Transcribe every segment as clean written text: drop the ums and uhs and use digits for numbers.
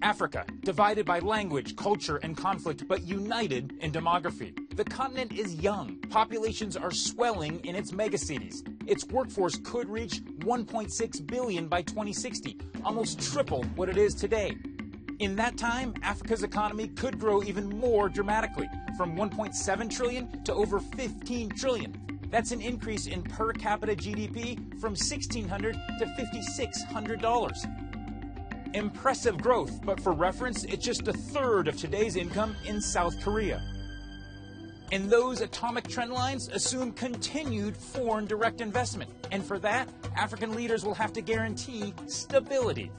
Africa, divided by language, culture, and conflict, but united in demography. The continent is young. Populations are swelling in its megacities. Its workforce could reach 1.6 billion by 2060, almost triple what it is today. In that time, Africa's economy could grow even more dramatically, from 1.7 trillion to over 15 trillion. That's an increase in per capita GDP from $1,600 to $5,600. Impressive growth, but for reference, it's just a third of today's income in South Korea. And those atomic trend lines assume continued foreign direct investment. And for that, African leaders will have to guarantee stability.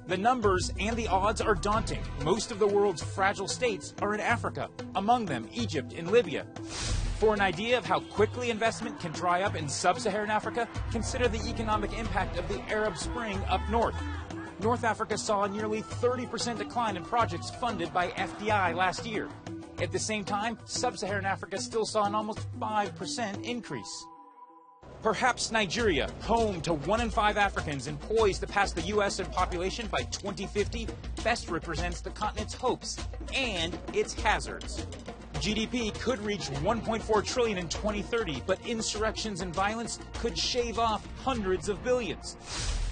The numbers and the odds are daunting. Most of the world's fragile states are in Africa, among them Egypt and Libya. For an idea of how quickly investment can dry up in sub-Saharan Africa, consider the economic impact of the Arab Spring up north. North Africa saw a nearly 30% decline in projects funded by FDI last year. At the same time, sub-Saharan Africa still saw an almost 5% increase. Perhaps Nigeria, home to 1 in 5 Africans and poised to pass the U.S. in population by 2050, best represents the continent's hopes and its hazards. GDP could reach 1.4 trillion in 2030, but insurrections and violence could shave off hundreds of billions.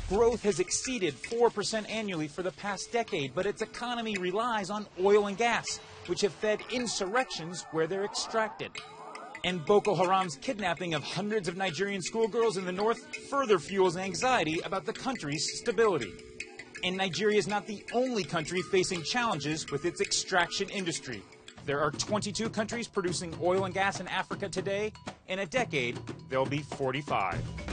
Growth has exceeded 4% annually for the past decade, but its economy relies on oil and gas, which have fed insurrections where they're extracted. And Boko Haram's kidnapping of hundreds of Nigerian schoolgirls in the north further fuels anxiety about the country's stability. And Nigeria is not the only country facing challenges with its extraction industry. There are 22 countries producing oil and gas in Africa today. In a decade, there'll be 45.